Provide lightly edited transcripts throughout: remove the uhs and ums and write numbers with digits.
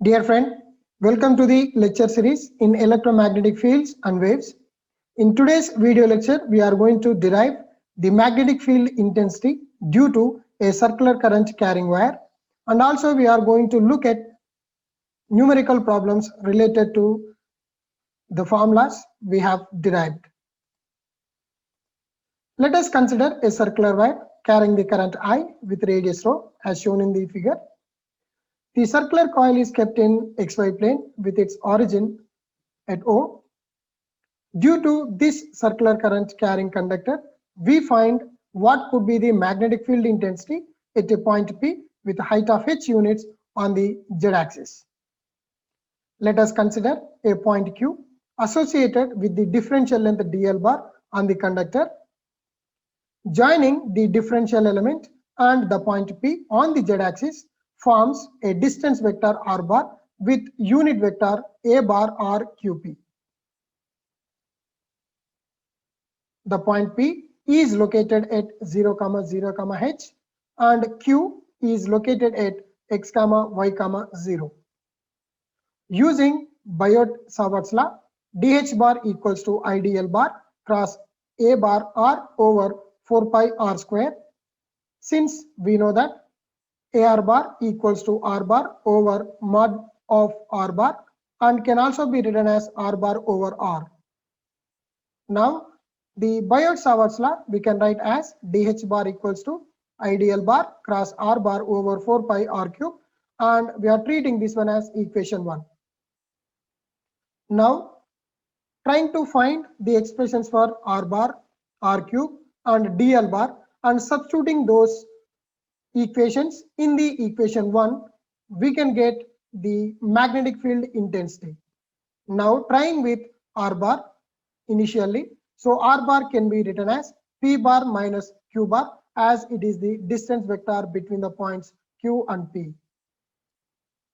Dear friend, welcome to the lecture series in electromagnetic fields and waves. In today's video lecture, we are going to derive the magnetic field intensity due to a circular current carrying wire, and also we are going to look at numerical problems related to the formulas we have derived. Let us consider a circular wire carrying the current I with radius rho as shown in the figure. The circular coil is kept in XY plane with its origin at O. Due to this circular current carrying conductor, we find what could be the magnetic field intensity at a point P with a height of h units on the z-axis. Let us consider a point Q associated with the differential length dl bar on the conductor. Joining the differential element and the point P on the z-axis forms a distance vector r bar with unit vector a bar or qp. The point P is located at 0, 0, h and Q is located at x, y, 0. Using Biot-Savart's law, dH bar equals to IDL bar cross A bar r over 4 pi r square. Since we know that AR bar equals to R bar over mod of R bar and can also be written as R bar over R. Now, the Biot-Savart's law we can write as dH bar equals to IDL bar cross R bar over 4 pi r cube, and we are treating this one as equation 1. Now, trying to find the expressions for R bar, R cube and DL bar and substituting those equations in the equation 1, we can get the magnetic field intensity. Now, trying with R bar initially. So R bar can be written as P bar minus Q bar as it is the distance vector between the points Q and P.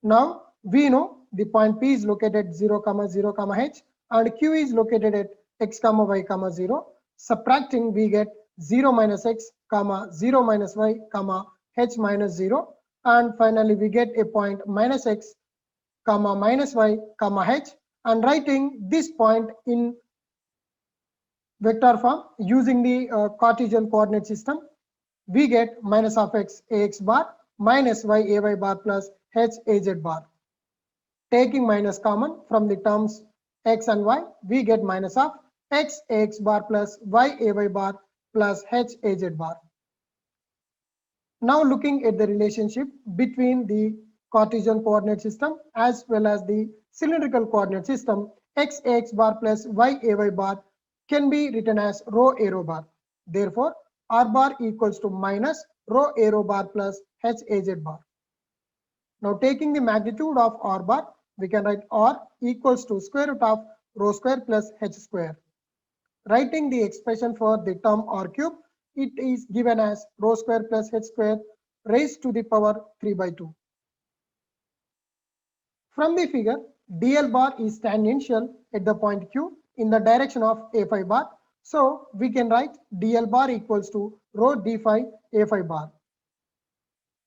Now we know the point P is located at 0, 0, h and Q is located at x, y, 0. Subtracting we get 0 minus x, 0 minus y, h minus 0, and finally we get a point minus x, minus y, h, and writing this point in vector form using the Cartesian coordinate system, we get minus of x ax bar minus y ay bar plus h az bar. Taking minus common from the terms x and y, we get minus of x ax bar plus y ay bar plus h az bar. Now looking at the relationship between the Cartesian coordinate system as well as the cylindrical coordinate system, x ax bar plus y ay bar can be written as rho arrow bar. Therefore, R bar equals to minus rho arrow bar plus h az bar. Now taking the magnitude of R bar, we can write R equals to square root of rho square plus h square. Writing the expression for the term R cube, it is given as rho square plus h square raised to the power 3 by 2. From the figure, DL bar is tangential at the point Q in the direction of A phi bar. So we can write DL bar equals to rho d phi A phi bar.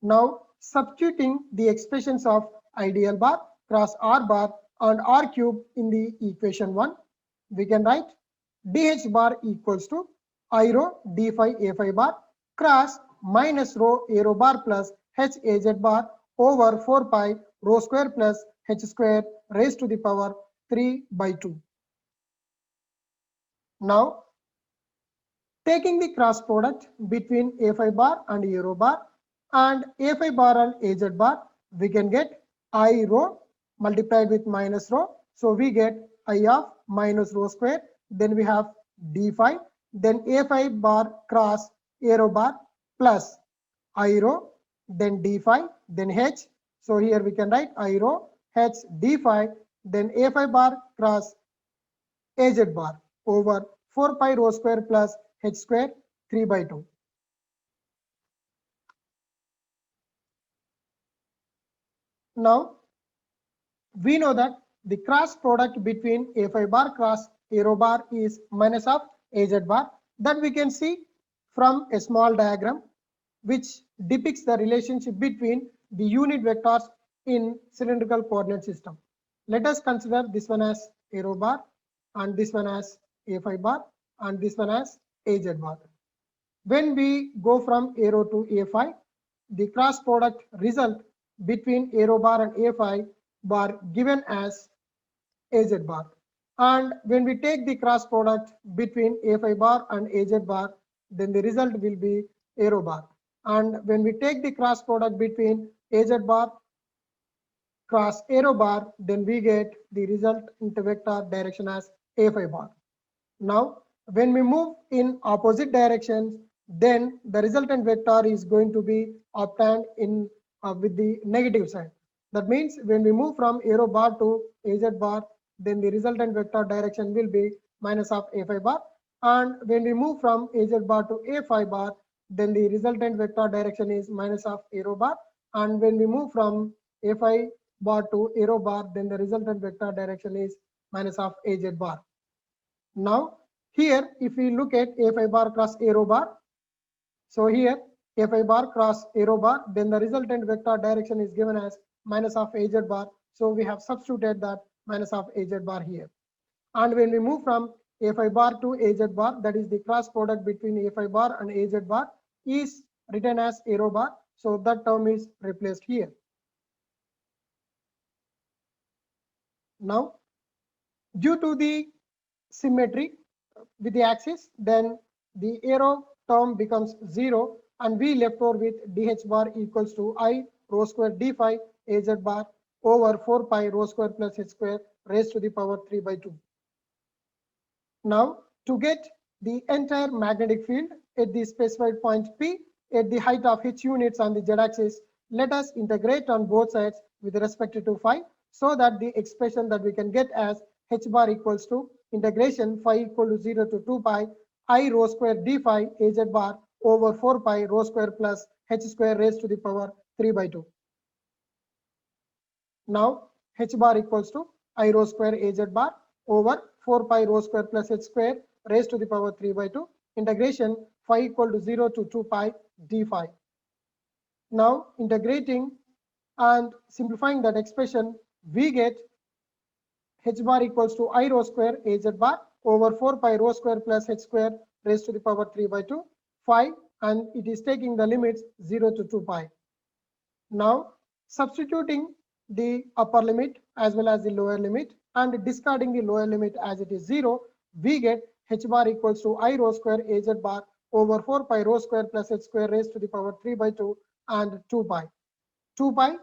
Now substituting the expressions of IDL bar cross R bar and R cube in the equation 1, we can write DH bar equals to I rho d phi A phi bar cross minus rho arrow bar plus h az bar over 4 pi rho square plus h square raised to the power 3 by 2. Now, taking the cross product between A phi bar and arrow bar and A phi bar and az bar, we can get I rho multiplied with minus rho. So we get I of minus rho square. Then we have d phi. Then A phi bar cross arrow bar plus I rho. Then d phi. Then h. So here we can write I rho h d phi. Then A phi bar cross az bar over 4 pi rho square plus h square 3 by 2. Now we know that the cross product between A phi bar cross arrow bar is minus of az bar. That we can see from a small diagram which depicts the relationship between the unit vectors in cylindrical coordinate system. Let us consider this one as arrow bar and this one as A5 bar and this one as AZ bar. When we go from arrow to A5, the cross product result between arrow bar and A5 bar given as AZ bar. And when we take the cross product between A5 bar and AZ bar, then the result will be arrow bar. And when we take the cross product between AZ bar cross arrow bar, then we get the result into vector direction as A5 bar. Now, when we move in opposite directions, then the resultant vector is going to be obtained in with the negative sign. That means when we move from arrow bar to AZ bar, then the resultant vector direction will be minus of A5 bar. And when we move from AZ bar to A5 bar, then the resultant vector direction is minus of arrow bar. And when we move from A5 bar to arrow bar, then the resultant vector direction is minus of AZ bar. Now here if we look at A5 bar cross arrow bar, so here A5 bar cross arrow bar, then the resultant vector direction is given as minus of AZ bar. So we have substituted that minus of AZ bar here. And when we move from A5 bar to AZ bar, that is the cross product between A5 bar and AZ bar is written as arrow bar. So that term is replaced here. Now, due to the symmetry with the axis, then the arrow term becomes 0 and we left over with dh bar equals to I rho square d phi az bar over 4 pi rho square plus h square raised to the power 3 by 2. Now, to get the entire magnetic field at the specified point P at the height of h units on the z-axis, let us integrate on both sides with respect to phi, so that the expression that we can get as h bar equals to integration phi equal to 0 to 2 pi I rho square d phi az bar over 4 pi rho square plus h square raised to the power 3 by 2. Now h bar equals to I rho square az bar over 4 pi rho square plus h square raised to the power 3 by 2 integration phi equal to 0 to 2 pi d phi. Now integrating and simplifying that expression, we get h bar equals to I rho square az bar over 4 pi rho square plus h square raised to the power 3 by 2 phi, and it is taking the limits 0 to 2 pi. Now substituting the upper limit as well as the lower limit and discarding the lower limit as it is 0, we get h bar equals to I rho square az bar over 4 pi rho square plus h square raised to the power 3 by 2 and 2 pi. 2 pi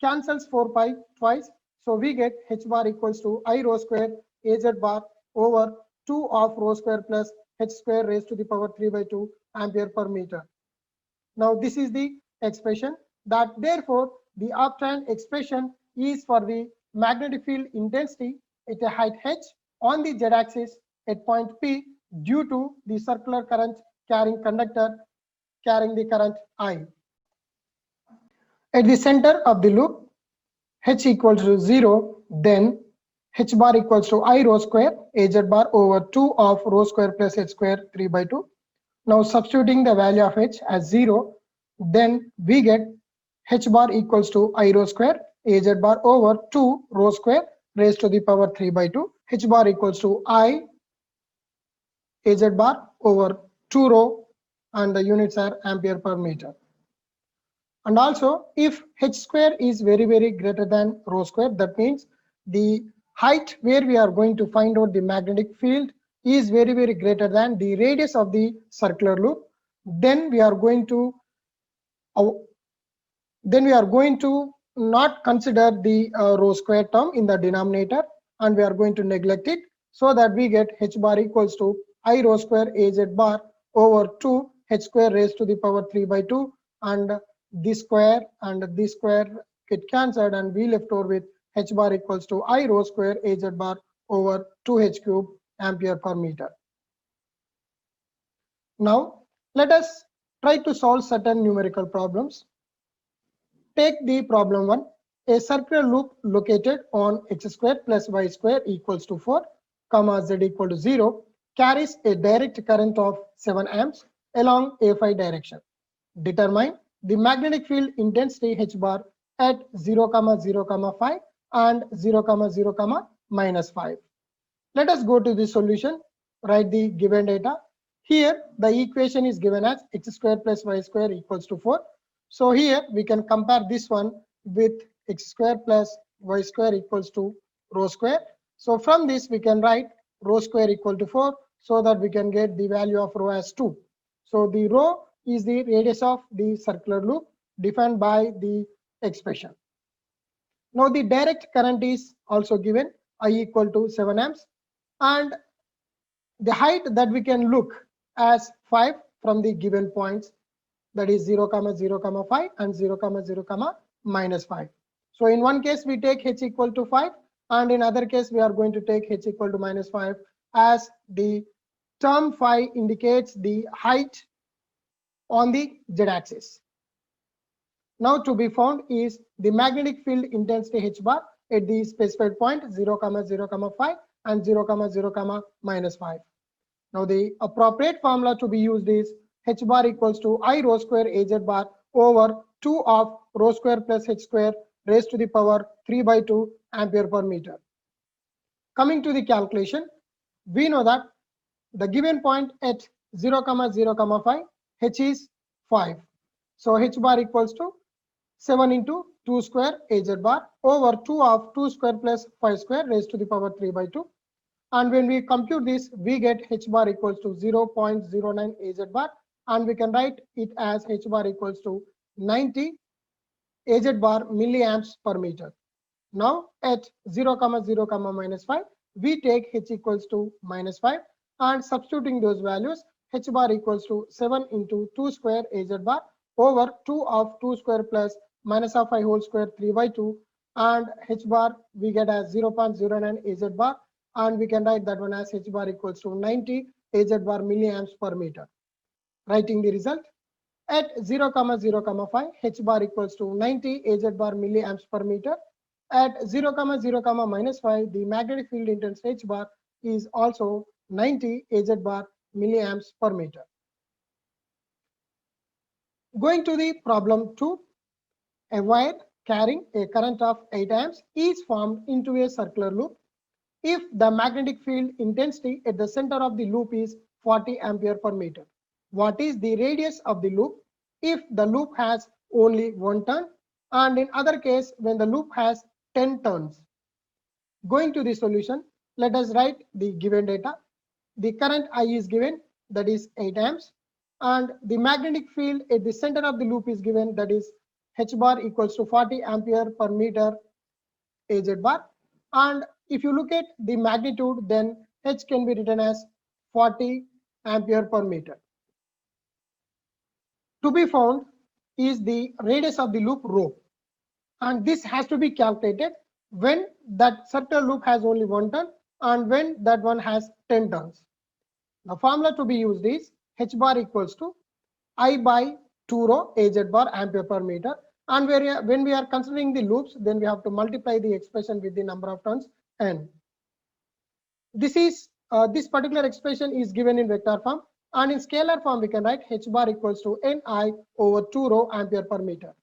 cancels 4 pi twice, so we get h bar equals to I rho square az bar over 2 of rho square plus h square raised to the power 3 by 2 ampere per meter. Now this is the expression that therefore the obtained expression is for the magnetic field intensity at a height h on the z-axis at point P due to the circular current carrying conductor carrying the current I. At the center of the loop, h equals to 0, then h bar equals to I rho square az bar over 2 of rho square plus h square 3 by 2. Now substituting the value of h as 0, then we get h bar equals to I rho square az bar over 2 rho square raised to the power 3 by 2. H bar equals to I az bar over 2 rho, and the units are ampere per meter. And also if h square is very greater than rho square, that means the height where we are going to find out the magnetic field is very greater than the radius of the circular loop, then we are going to not consider the rho square term in the denominator, and we are going to neglect it, so that we get h bar equals to I rho square az bar over 2 h square raised to the power 3 by 2, and this square and this square get cancelled, and we left over with h bar equals to I rho square az bar over 2h cube ampere per meter. Now let us try to solve certain numerical problems. Take the problem 1. A circular loop located on x square plus y square equals to 4, comma z equal to 0 carries a direct current of 7 amps along a phi direction. Determine the magnetic field intensity h bar at 0, 0, 5 and 0, 0, minus 5. Let us go to the solution, write the given data. Here the equation is given as x square plus y square equals to 4. So here we can compare this one with x square plus y square equals to rho square. So from this we can write rho square equal to 4, so that we can get the value of rho as 2. So the rho is the radius of the circular loop defined by the expression. Now the direct current is also given, I equal to 7 amps, and the height that we can look as 5 from the given points, that is 0, 0, 5 and 0, 0, minus 5. So in one case we take h equal to 5, and in other case we are going to take h equal to minus 5, as the term phi indicates the height on the z-axis. Now to be found is the magnetic field intensity h bar at the specified point 0, 0, 5 and 0, 0, minus 5. Now the appropriate formula to be used is h bar equals to I rho square Az bar over 2 of rho square plus h square raised to the power 3 by 2 ampere per meter. Coming to the calculation, we know that the given point at 0, 0, 5, h is 5. So h bar equals to 7 into 2 square Az bar over 2 of 2 square plus 5 square raised to the power 3 by 2. And when we compute this, we get h bar equals to 0.09 Az bar, and we can write it as h bar equals to 90 Az bar milliamps per meter. Now at 0, 0, minus 5, we take h equals to minus 5, and substituting those values, h bar equals to 7 into 2 square Az bar over 2 of 2 square plus minus of 5 whole square 3 by 2, and h bar we get as 0.09 Az bar, and we can write that one as h bar equals to 90 Az bar milliamps per meter. Writing the result, at 0, 0, 5, h bar equals to 90 Az bar milliamps per meter. At 0, 0, minus 5, the magnetic field intensity h bar is also 90 Az bar milliamps per meter. Going to the problem 2, a wire carrying a current of 8 amps is formed into a circular loop if the magnetic field intensity at the center of the loop is 40 ampere per meter. What is the radius of the loop if the loop has only one turn, and in other case when the loop has 10 turns? Going to the solution, let us write the given data. The current I is given, that is 8 amps, and the magnetic field at the center of the loop is given, that is h bar equals to 40 ampere per meter Az bar. And if you look at the magnitude, then h can be written as 40 ampere per meter. To be found is the radius of the loop rho, and this has to be calculated when that circular loop has only one turn and when that one has 10 turns. The formula to be used is h bar equals to I by 2 rho Az bar ampere per meter, and when we are considering the loops, then we have to multiply the expression with the number of turns n. This particular expression is given in vector form, and in scalar form we can write h bar equals to ni over 2 rho ampere per meter.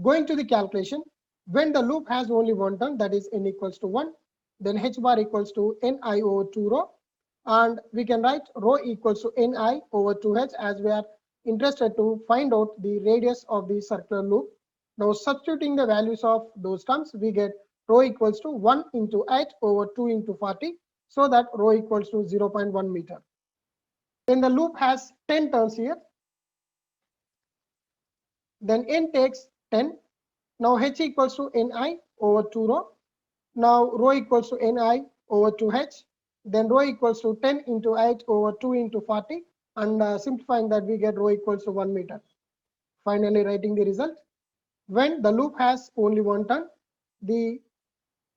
Going to the calculation, when the loop has only one turn, that is n equals to 1, then h bar equals to ni over 2 rho, and we can write rho equals to ni over 2h, as we are interested to find out the radius of the circular loop. Now substituting the values of those terms, we get rho equals to 1 into 8 over 2 into 40, so that rho equals to 0.1 meter. When the loop has 10 turns here, then n takes 10. Now h equals to ni over 2 rho. Now rho equals to ni over 2h. Then rho equals to 10 into 8 over 2 into 40, and simplifying that we get rho equals to 1 meter. Finally writing the result, when the loop has only one turn, the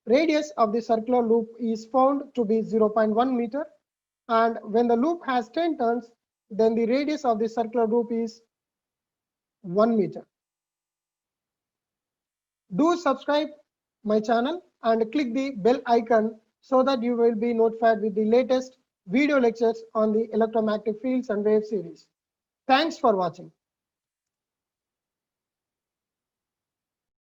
radius of the circular loop is found to be 0.1 meter, and when the loop has 10 turns, then the radius of the circular loop is 1 meter. Do subscribe my channel and click the bell icon so that you will be notified with the latest video lectures on the electromagnetic fields and wave series. Thanks for watching.